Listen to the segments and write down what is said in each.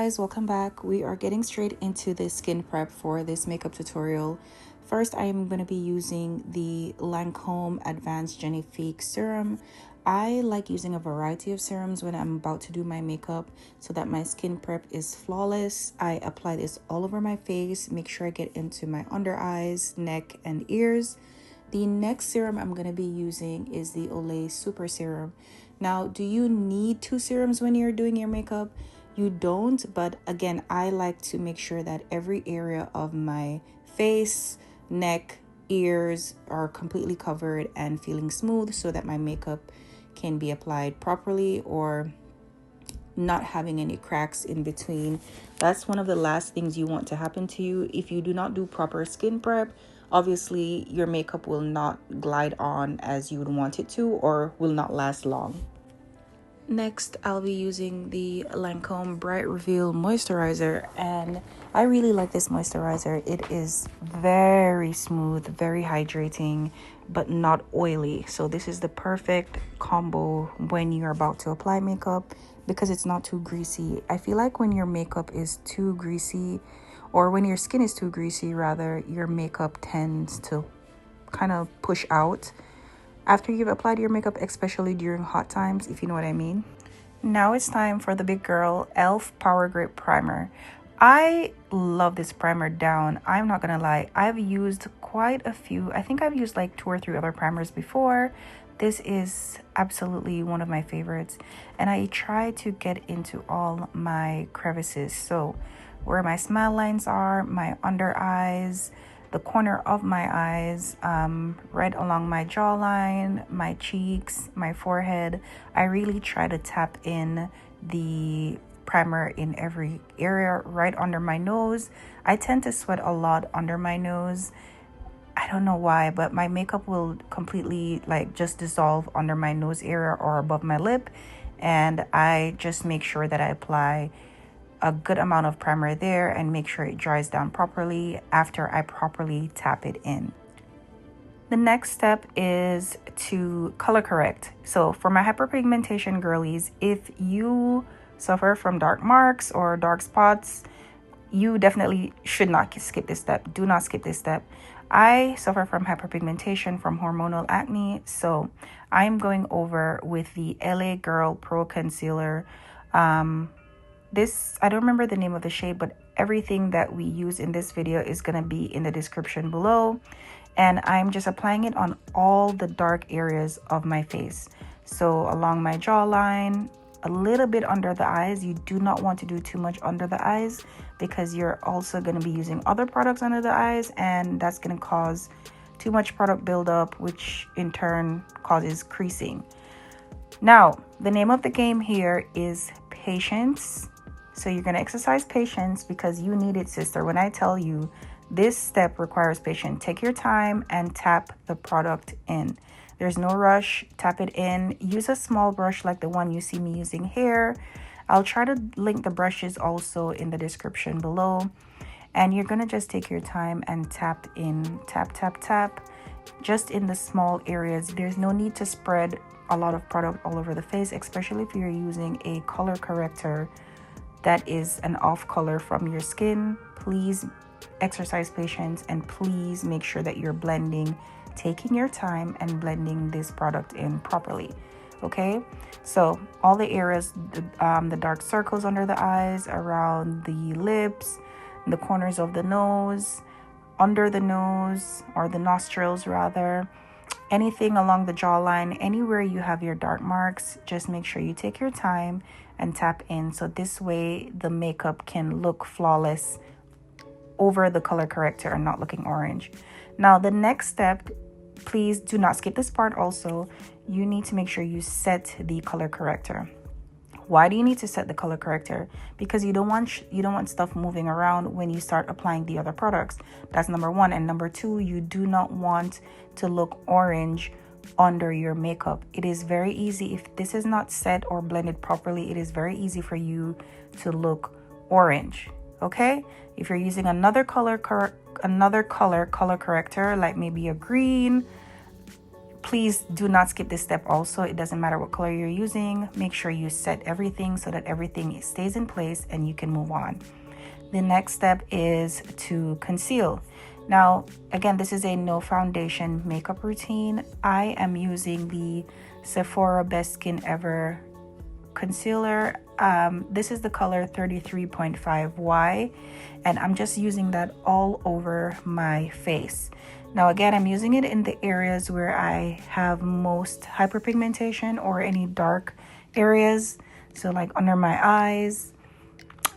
guys, welcome back. We are getting straight into the skin prep for this makeup tutorial. First, I am going to be using the Lancome Advanced Génifique serum. I like using a variety of serums when I'm about to do my makeup so that my skin prep is flawless. I apply this all over my face, make sure I get into my under eyes, neck, and ears. The next serum I'm going to be using is the Olay Super Serum. Now, do you need two serums when you're doing your makeup? You don't, but again, I like to make sure that every area of my face, neck, ears are completely covered and feeling smooth so that my makeup can be applied properly or not having any cracks in between. That's one of the last things you want to happen to you. If you do not do proper skin prep, obviously your makeup will not glide on as you would want it to or will not last long. Next, I'll be using the Lancome Bright Reveal Moisturizer, and I really like this moisturizer. It is very smooth, very hydrating, but not oily. So this is the perfect combo when you're about to apply makeup because it's not too greasy. I feel like when your makeup is too greasy, or when your skin is too greasy rather, your makeup tends to kind of push out after you've applied your makeup, especially during hot times, if you know what I mean. Now it's time for the big girl e.l.f. Power Grip Primer. I love this primer down. I'm not gonna lie, I've used quite a few. I think I've used like 2 or 3 other primers before. This is absolutely one of my favorites, and I try to get into all my crevices. So where my smile lines are, my under eyes, the corner of my eyes, right along my jawline, my cheeks, my forehead. I really try to tap in the primer in every area. Right under my nose, I tend to sweat a lot under my nose. I don't know why, but my makeup will completely like just dissolve under my nose area or above my lip, and I just make sure that I apply a good amount of primer there and make sure it dries down properly after I properly tap it in. The next step is to color correct. So for my hyperpigmentation girlies, if you suffer from dark marks or dark spots, you definitely should not skip this step. Do not skip this step. I suffer from hyperpigmentation from hormonal acne, so I'm going over with the LA Girl Pro Concealer. This, I don't remember the name of the shade, but everything that we use in this video is going to be in the description below. And I'm just applying it on all the dark areas of my face. So along my jawline, a little bit under the eyes. You do not want to do too much under the eyes because you're also going to be using other products under the eyes, and that's going to cause too much product buildup, which in turn causes creasing. Now, the name of the game here is patience. So you're going to exercise patience because you need it, sister. When I tell you this step requires patience, take your time and tap the product in. There's no rush. Tap it in. Use a small brush like the one you see me using here. I'll try to link the brushes also in the description below. And you're going to just take your time and tap in. Tap, tap, tap. Just in the small areas. There's no need to spread a lot of product all over the face, especially if you're using a color corrector that is an off color from your skin. Please exercise patience and please make sure that you're blending, taking your time and blending this product in properly. Okay, so all the areas, the dark circles under the eyes, around the lips, the corners of the nose, under the nose or the nostrils rather, anything along the jawline, anywhere you have your dark marks, just make sure you take your time and tap in, so this way the makeup can look flawless over the color corrector and not looking orange. Now the next step, please do not skip this part also. You need to make sure you set the color corrector. Why do you need to set the color corrector? Because you don't want stuff moving around when you start applying the other products. That's number 1. And number 2, you do not want to look orange under your makeup. It is very easy, if this is not set or blended properly, it is very easy for you to look orange. Okay, if you're using another color corrector, like maybe a green, Please do not skip this step also. It doesn't matter what color you're using. Make sure you set everything so that everything stays in place and you can move on. The next step is to conceal. Now, again, this is a no foundation makeup routine. I am using the Sephora Best Skin Ever concealer. This is the color 33.5Y, and I'm just using that all over my face. Now, again, I'm using it in the areas where I have most hyperpigmentation or any dark areas. So like under my eyes,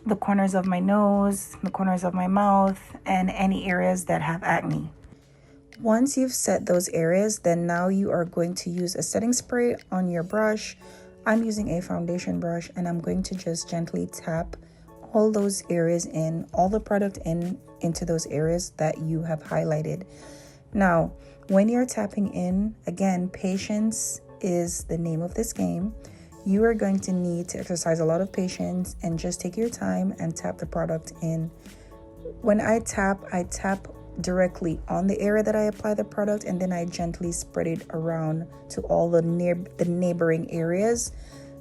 the corners of my nose, the corners of my mouth, and any areas that have acne. Once you've set those areas, then now you are going to use a setting spray on your brush. I'm using a foundation brush, and I'm going to just gently tap all those areas in, all the product into those areas that you have highlighted. Now, when you're tapping in, again, patience is the name of this game. You are going to need to exercise a lot of patience and just take your time and tap the product in. When I tap directly on the area that I apply the product, and then I gently spread it around to all the neighboring areas.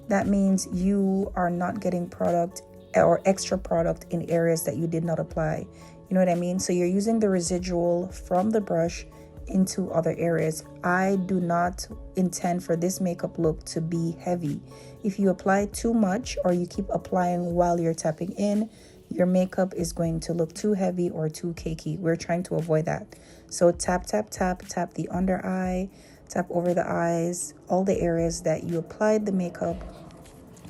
That means you are not getting product or extra product in areas that you did not apply. You know what I mean? So you're using the residual from the brush into other areas. I do not intend for this makeup look to be heavy. If you apply too much or you keep applying while you're tapping in, your makeup is going to look too heavy or too cakey. We're trying to avoid that. So tap, tap, tap, tap the under eye, tap over the eyes, all the areas that you applied the makeup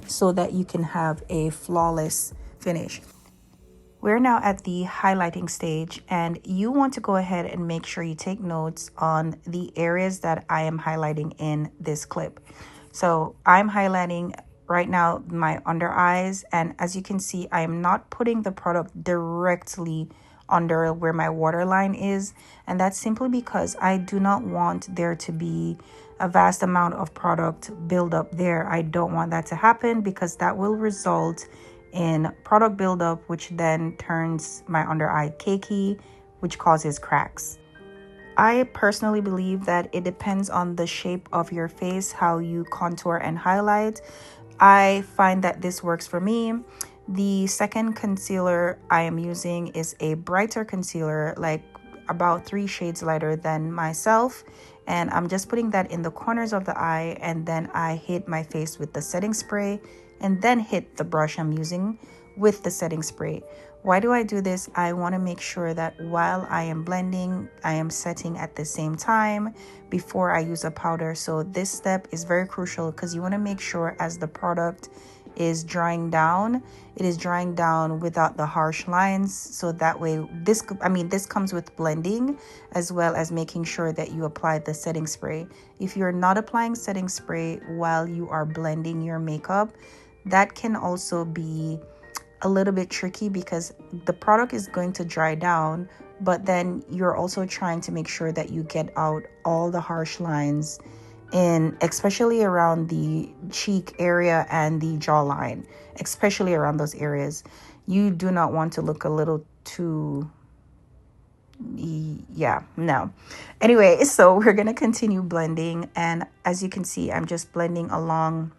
so that you can have a flawless finish. We're now at the highlighting stage, and you want to go ahead and make sure you take notes on the areas that I am highlighting in this clip. So I'm highlighting right now my under eyes, and as you can see, I am not putting the product directly under where my waterline is, and that's simply because I do not want there to be a vast amount of product build up there. I don't want that to happen because that will result in product buildup, which then turns my under eye cakey, which causes cracks. I personally believe that it depends on the shape of your face, how you contour and highlight. I find that this works for me. The second concealer I am using is a brighter concealer, like about 3 shades lighter than myself. And I'm just putting that in the corners of the eye, and then I hit my face with the setting spray and then hit the brush I'm using with the setting spray. Why do I do this? I want to make sure that while I am blending, I am setting at the same time before I use a powder. So this step is very crucial because you want to make sure as the product is drying down, it is drying down without the harsh lines. So that way, this comes with blending as well as making sure that you apply the setting spray. If you're not applying setting spray while you are blending your makeup, that can also be a little bit tricky because the product is going to dry down, but then you're also trying to make sure that you get out all the harsh lines in, especially around the cheek area and the jawline, especially around those areas. You do not want to look a little too, no. Anyway, so we're going to continue blending. And as you can see, I'm just blending along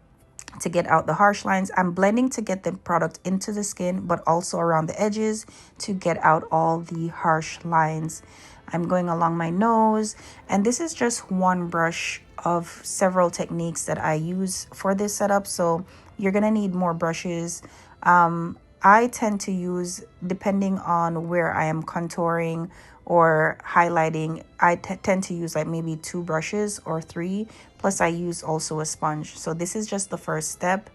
to get out the harsh lines. I'm blending to get the product into the skin, but also around the edges to get out all the harsh lines. I'm going along my nose, and this is just one brush of several techniques that I use for this setup. So you're gonna need more brushes. I tend to use, depending on where I am contouring or highlighting, I tend to use like maybe 2 brushes or 3, plus I use also a sponge. So this is just the first step.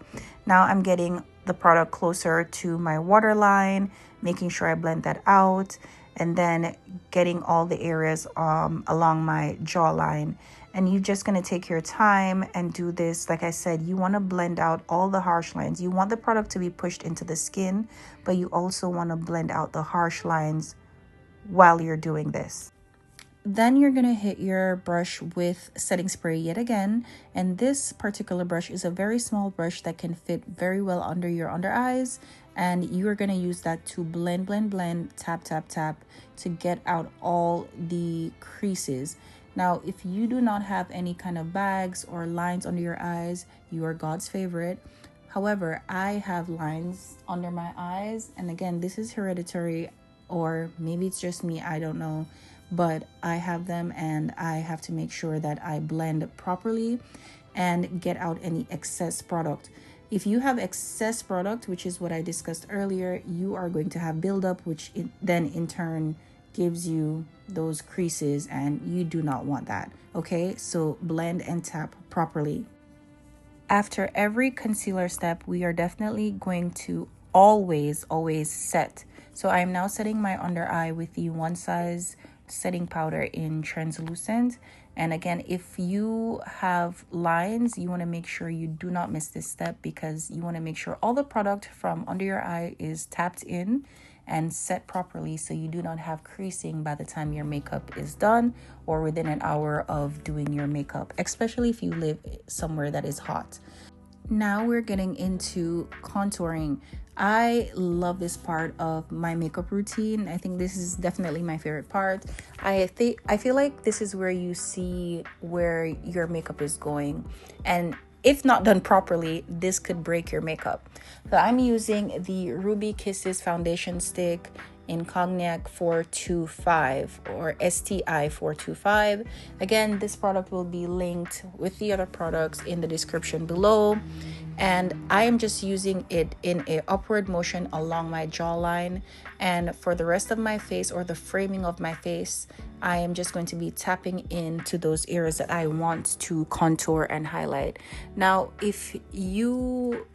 Now I'm getting the product closer to my waterline, making sure I blend that out, and then getting all the areas along my jawline. And you're just going to take your time and do this. Like I said, you want to blend out all the harsh lines. You want the product to be pushed into the skin, but you also want to blend out the harsh lines while you're doing this. Then you're going to hit your brush with setting spray yet again. And this particular brush is a very small brush that can fit very well under your under eyes. And you are going to use that to blend, tap, tap, tap to get out all the creases. Now, if you do not have any kind of bags or lines under your eyes, you are God's favorite. However, I have lines under my eyes, and again, this is hereditary, or maybe it's just me, I don't know, but I have them, and I have to make sure that I blend properly and get out any excess product. If you have excess product, which is what I discussed earlier, you are going to have buildup, which then in turn gives you those creases, and you do not want that. Okay, so blend and tap properly. After every concealer step, we are definitely going to always set. So I'm now setting my under eye with the One Size setting powder in translucent. And again, if you have lines, you want to make sure you do not miss this step, because you want to make sure all the product from under your eye is tapped in and set properly, so you do not have creasing by the time your makeup is done or within an hour of doing your makeup, especially if you live somewhere that is hot. Now we're getting into contouring. I love this part of my makeup routine. I think this is definitely my favorite part. I feel like this is where you see where your makeup is going, and if not done properly, this could break your makeup. So I'm using the Ruby Kisses foundation stick in Cognac 425 or STI 425. Again, this product will be linked with the other products in the description below. And I am just using it in a upward motion along my jawline, and for the rest of my face, or the framing of my face, I am just going to be tapping into those areas that I want to contour and highlight. Now, if you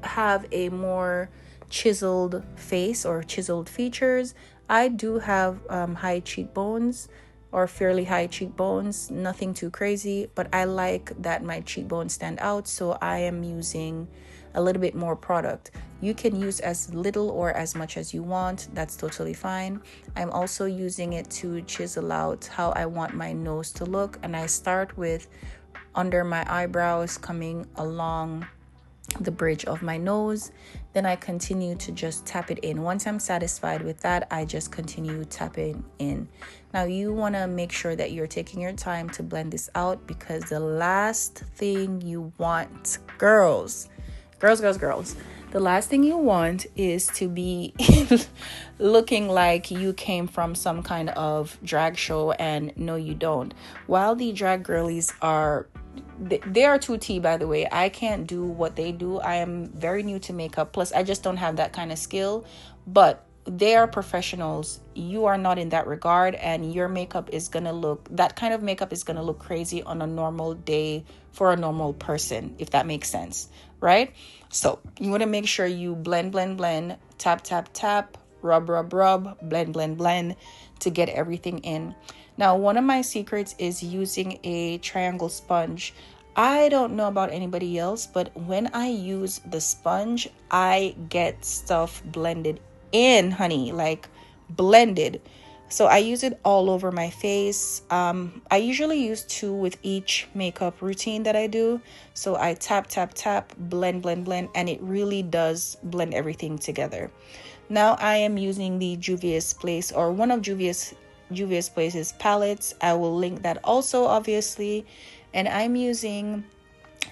have a more chiseled face or chiseled features, I do have high cheekbones, or fairly high cheekbones, nothing too crazy, but I like that my cheekbones stand out, so I am using a little bit more product. You can use as little or as much as you want, that's totally fine. I'm also using it to chisel out how I want my nose to look, and I start with under my eyebrows, coming along the bridge of my nose. Then I continue to just tap it in. Once I'm satisfied with that, I just continue tapping in. Now you want to make sure that you're taking your time to blend this out, because the last thing you want, girls, the last thing you want is to be looking like you came from some kind of drag show, and no, you don't. While the drag girlies are, they are 2T, by the way. I can't do what they do. I am very new to makeup. Plus, I just don't have that kind of skill. But they are professionals. You are not in that regard. And your makeup is going to look, that kind of makeup is going to look crazy on a normal day for a normal person, if that makes sense, right? So you want to make sure you blend, tap, rub, blend to get everything in. Now, one of my secrets is using a triangle sponge. I don't know about anybody else, but when I use the sponge, I get stuff blended in, honey, like blended. So I use it all over my face. I usually use 2 with each makeup routine that I do. So I tap, blend, and it really does blend everything together. Now I am using the Juvia's Place, or one of Juvia's Place's palettes. I will link that also, obviously. And I'm using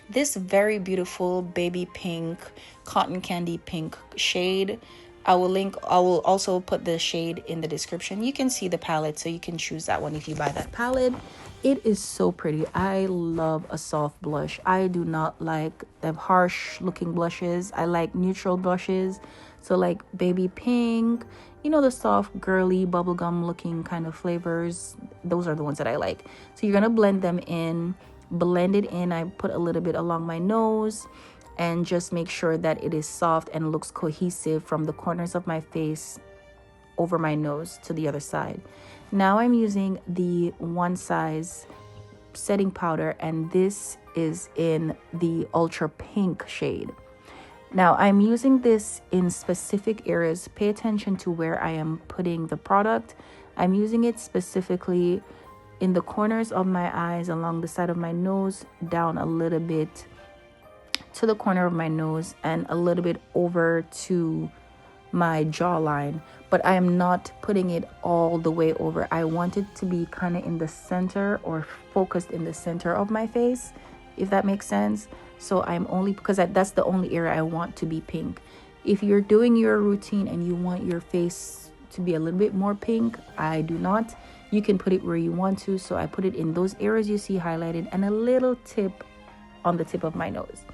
this very beautiful baby pink, cotton candy pink shade. I will also put the shade in the description. You can see the palette, so you can choose that one if you buy that palette. It is so pretty. I love a soft blush. I do not like the harsh looking blushes. I like neutral blushes. So like baby pink, you know, the soft girly bubblegum looking kind of flavors. Those are the ones that I like. So you're gonna blend them in, blend it in. I put a little bit along my nose, and just make sure that it is soft and looks cohesive from the corners of my face over my nose to the other side. Now I'm using the One Size setting powder, and this is in the ultra pink shade. Now I'm using this in specific areas. Pay attention to where I am putting the product. I'm using it specifically in the corners of my eyes, along the side of my nose, down a little bit to the corner of my nose, and a little bit over to my jawline, but I am not putting it all the way over. I want it to be kind of in the center or focused in the center of my face, if that makes sense. So I'm only, because that's the only area I want to be pink. If you're doing your routine and you want your face to be a little bit more pink, I do not. You can put it where you want to. So I put it in those areas you see highlighted and a little tip on the tip of my nose.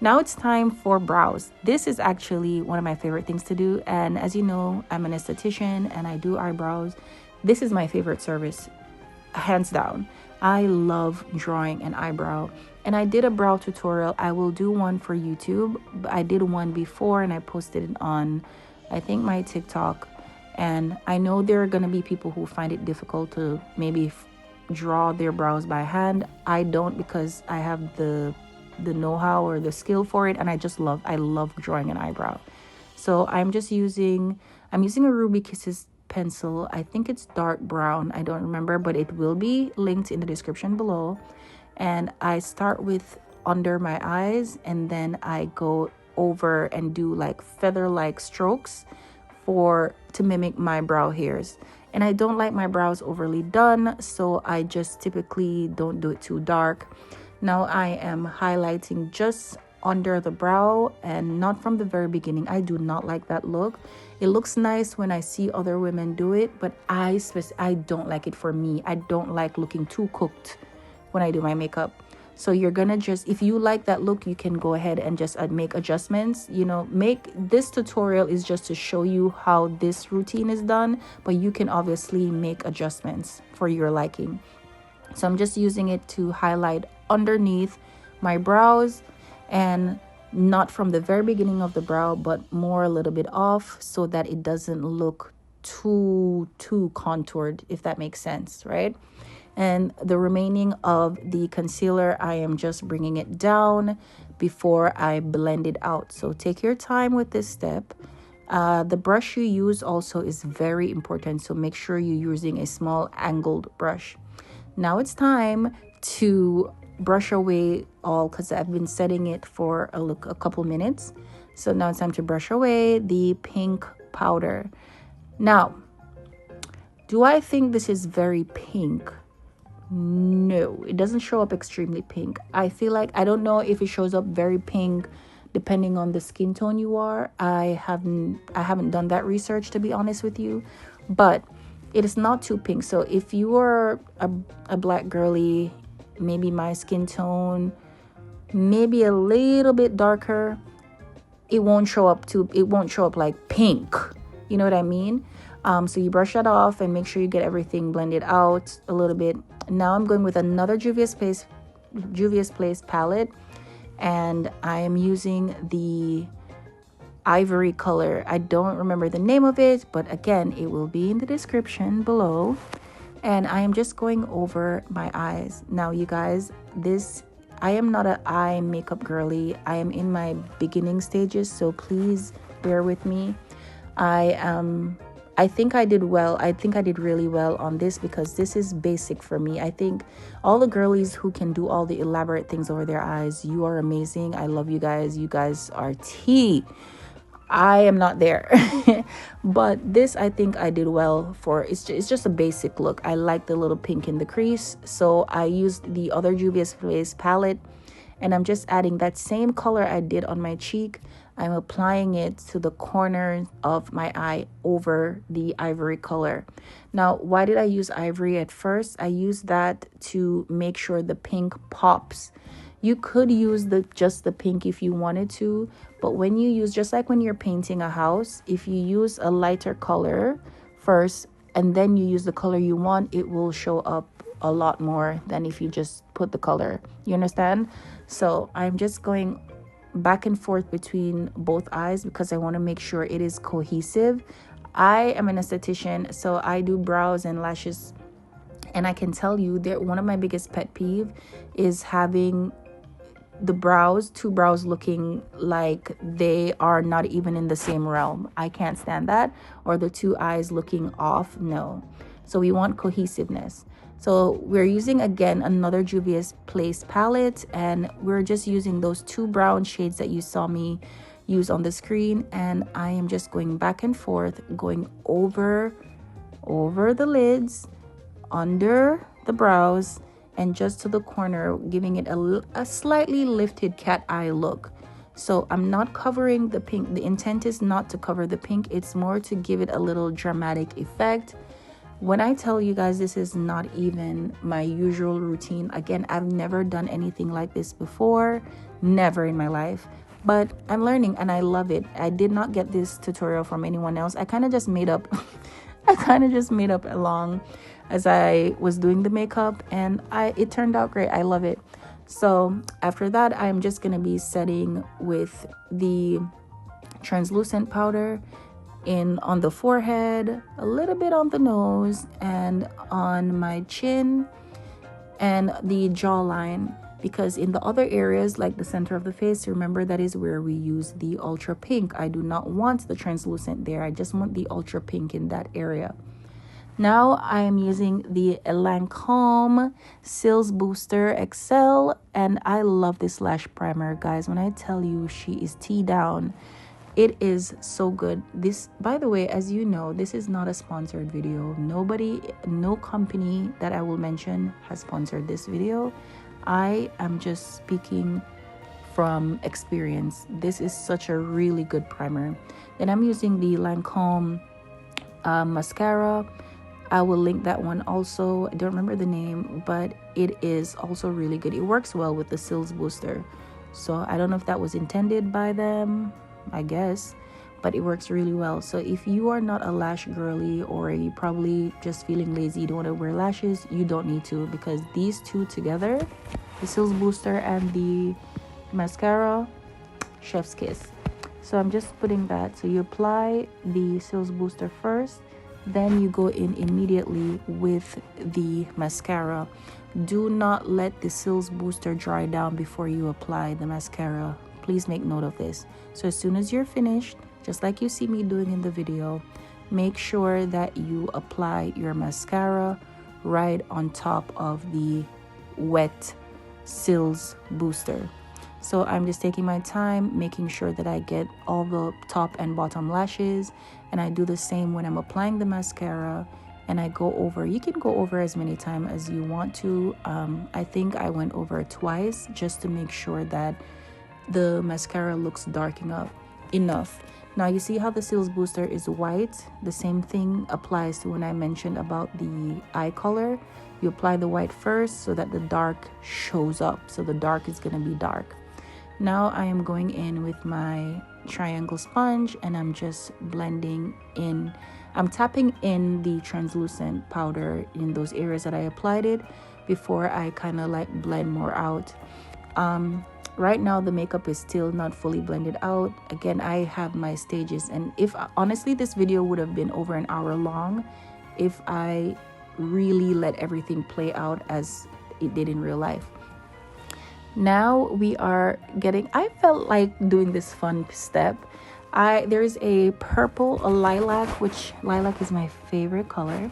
Now it's time for brows. This is actually one of my favorite things to do. And as you know, I'm an esthetician and I do eyebrows. This is my favorite service, hands down. I love drawing an eyebrow. And I did a brow tutorial. I will do one for YouTube. I did one before and I posted it on, I think, my TikTok. And I know there are going to be people who find it difficult to maybe draw their brows by hand. I don't, because I have the know-how or the skill for it, and I love drawing an eyebrow. So I'm using a Ruby Kisses pencil. I think it's dark brown, I don't remember, but it will be linked in the description below. And I start with under my eyes, and then I go over and do like feather-like strokes to mimic my brow hairs. And I don't like my brows overly done, so I just typically don't do it too dark. Now I am highlighting just under the brow and not from the very beginning. I do not like that look. It looks nice when I see other women do it, but I don't like it for me. I don't like looking too cooked when I do my makeup. So you're gonna if you like that look, you can go ahead and just make adjustments. This tutorial is just to show you how this routine is done, but you can obviously make adjustments for your liking. So I'm just using it to highlight underneath my brows, and not from the very beginning of the brow, but more a little bit off, so that it doesn't look too contoured, if that makes sense, right? And the remaining of the concealer, I am just bringing it down before I blend it out. So take your time with this step. The brush you use also is very important, so make sure you're using a small angled brush. Now it's time to brush away all, because I've been setting it for a couple minutes. So now it's time to brush away the pink powder. Now, do I think this is very pink? No, it doesn't show up extremely pink. I feel like, I don't know if it shows up very pink depending on the skin tone you are. I haven't done that research, to be honest with you, but it is not too pink. So if you are a black girly, maybe my skin tone, maybe a little bit darker, it won't show up like pink. You know what I mean? So you brush that off and make sure you get everything blended out a little bit. Now I'm going with another Juvia's Place palette, and I am using the ivory color. I don't remember the name of it, but again, it will be in the description below. And I am just going over my eyes. Now, you guys, I am not an eye makeup girly. I am in my beginning stages, so please bear with me. I think I did well. I think I did really well on this, because this is basic for me. I think all the girlies who can do all the elaborate things over their eyes, you are amazing. I love you guys. You guys are tea. I am not there. But this, I think I did well for. It's just a basic look. I like the little pink in the crease, so I used the other Juvia's Place palette, and I'm just adding that same color I did on my cheek. I'm applying it to the corner of my eye over the ivory color. Now, why did I use ivory at first? I used that to make sure the pink pops. You could use just the pink if you wanted to, but when you use, just like when you're painting a house, if you use a lighter color first and then you use the color you want, it will show up a lot more than if you just put the color. You understand? So I'm just going back and forth between both eyes because I want to make sure it is cohesive. I am an esthetician, so I do brows and lashes, and I can tell you that one of my biggest pet peeve is having the two brows looking like they are not even in the same realm. I can't stand that. Or the two eyes looking off. No. So we want cohesiveness. So we're using, again, another Juvia's Place palette, and we're just using those two brown shades that you saw me use on the screen, and I am just going back and forth, going over the lids, under the brows, and just to the corner, giving it a slightly lifted cat eye look. So I'm not covering the pink. The intent is not to cover the pink. It's more to give it a little dramatic effect. When I tell you guys, this is not even my usual routine. Again, I've never done anything like this before, never in my life, but I'm learning and I love it. I did not get this tutorial from anyone else. I kind of just made up along as I was doing the makeup, and it turned out great. I love it. So after that, I'm just gonna be setting with the translucent powder on the forehead, a little bit on the nose, and on my chin and the jawline, because in the other areas like the center of the face, remember, that is where we use the ultra pink. I do not want the translucent there. I just want the ultra pink in that area. Now I am using the Lancome Cils Booster XL, and I love this lash primer, guys. When I tell you she is tea down, it is so good. This, by the way, as you know, this is not a sponsored video. No company that I will mention has sponsored this video. I am just speaking from experience. This is such a really good primer. Then I'm using the Lancome mascara. I will link that one also. I don't remember the name, but it is also really good. It works well with the Cils Booster. So I don't know if that was intended by them, I guess, but it works really well. So if you are not a lash girly, or you probably just feeling lazy, you don't want to wear lashes, you don't need to, because these two together, the Cils Booster and the mascara, chef's kiss. So I'm just putting that. So you apply the Cils Booster first, then you go in immediately with the mascara. Do not let the Cils Booster dry down before you apply the mascara. Please make note of this. So as soon as you're finished, just like you see me doing in the video, make sure that you apply your mascara right on top of the wet Cils Booster. So I'm just taking my time, making sure that I get all the top and bottom lashes, and I do the same when I'm applying the mascara, and I go over. You can go over as many times as you want to. I think I went over twice just to make sure that the mascara looks dark enough. Now you see how the Cils Booster is white? The same thing applies to when I mentioned about the eye color. You apply the white first so that the dark shows up. So the dark is going to be dark. Now I am going in with my triangle sponge, and I'm just blending in. I'm tapping in the translucent powder in those areas that I applied it before I kind of like blend more out. Right now the makeup is still not fully blended out. Again, I have my stages, and if honestly this video would have been over an hour long if I really let everything play out as it did in real life. Now we are getting, I felt like doing this fun step. There's a purple, a lilac, which lilac is my favorite color.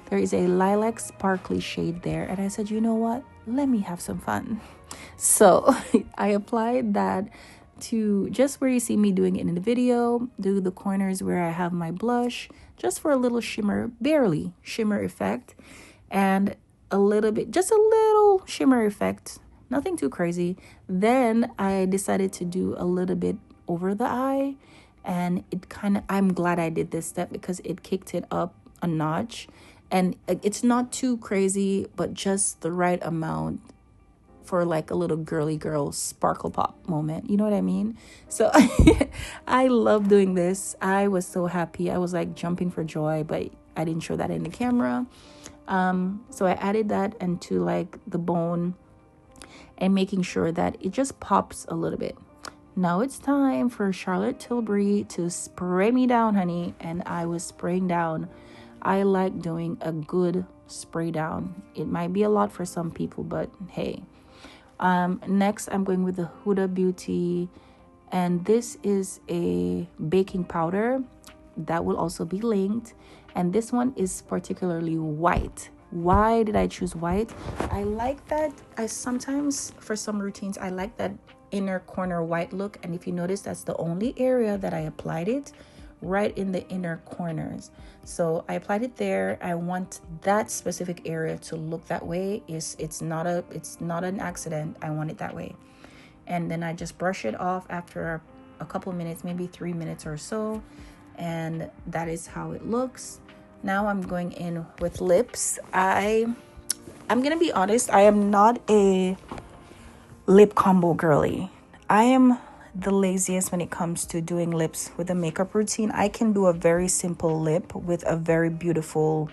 There is a lilac sparkly shade there, and I said, you know what, let me have some fun. So I applied that to just where you see me doing it in the video, do the corners where I have my blush, just for a little shimmer, barely shimmer effect, and a little bit, just a little shimmer effect, nothing too crazy. Then I decided to do a little bit over the eye, and it kind of, I'm glad I did this step because it kicked it up a notch, and it's not too crazy, but just the right amount for like a little girly girl sparkle pop moment, you know what I mean? So I love doing this. I was so happy. I was like jumping for joy, but I didn't show that in the camera. So I added that into like the bone and making sure that it just pops a little bit. Now it's time for Charlotte Tilbury to spray me down, honey. And I was spraying down. I like doing a good spray down. It might be a lot for some people, but hey. Next I'm going with the Huda Beauty, and this is a baking powder that will also be linked, and this one is particularly white, Why did I choose white? I like that. I sometimes, for some routines, I like that inner corner white look. And if you notice, that's the only area that I applied it, right in the inner corners. So I applied it there. I want that specific area to look that way. It's not an accident. I want it that way. And then I just brush it off after a couple minutes, maybe 3 minutes or so, and that is how it looks. Now I'm going in with lips. I'm gonna be honest, I am not a lip combo girly. I am the laziest when it comes to doing lips with a makeup routine. I can do a very simple lip with a very beautiful,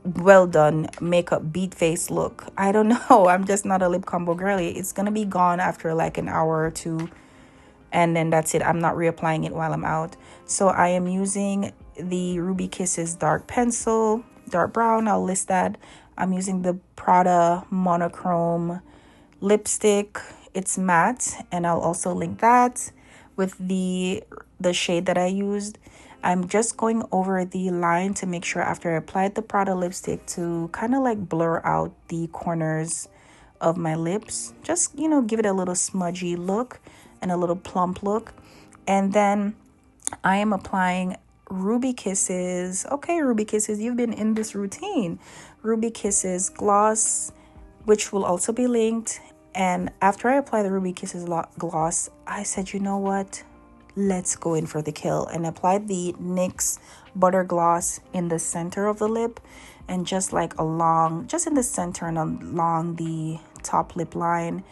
well done makeup beat face look. I don't know. I'm just not a lip combo girly. It's gonna be gone after like an hour or two, and then that's it. I'm not reapplying it while I'm out. So I am using the Ruby Kisses dark pencil, dark brown. I'll list that. I'm using the Prada Monochrome lipstick. It's matte, and I'll also link that with the shade that I used. I'm just going over the line to make sure after I applied the Prada lipstick to kind of like blur out the corners of my lips. Just, give it a little smudgy look and a little plump look. And then I am applying Ruby Kisses. Okay, Ruby Kisses, you've been in this routine. Ruby Kisses gloss, which will also be linked. And after I apply the Ruby Kisses gloss, I said, you know what? Let's go in for the kill, and applied the NYX butter gloss in the center of the lip, and just like just in the center and along the top lip line.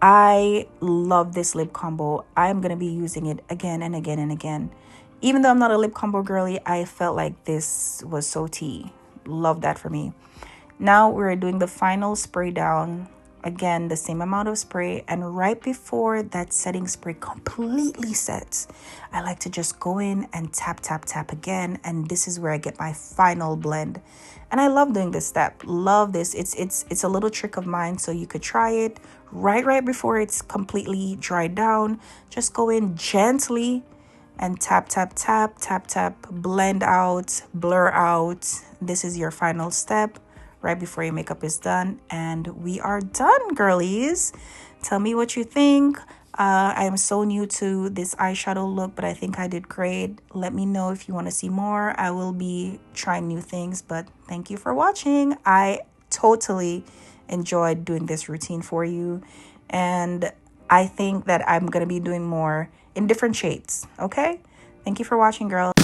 I love this lip combo. I'm going to be using it again and again and again. Even though I'm not a lip combo girly, I felt like this was so tea. Love that for me. Now we're doing the final spray down. Again, the same amount of spray, and right before that setting spray completely sets, I like to just go in and tap, tap, tap again, and this is where I get my final blend. And I love doing this step. Love this. It's a little trick of mine, so you could try it right before it's completely dried down. Just go in gently and tap, tap, tap, tap, tap, blend out, blur out. This is your final step right before your makeup is done, and we are done, girlies. Tell me what you think. I am so new to this eyeshadow look, but I think I did great. Let me know if you want to see more. I will be trying new things, but thank you for watching. I totally enjoyed doing this routine for you, and I think that I'm going to be doing more in different shades. Okay, thank you for watching, girls.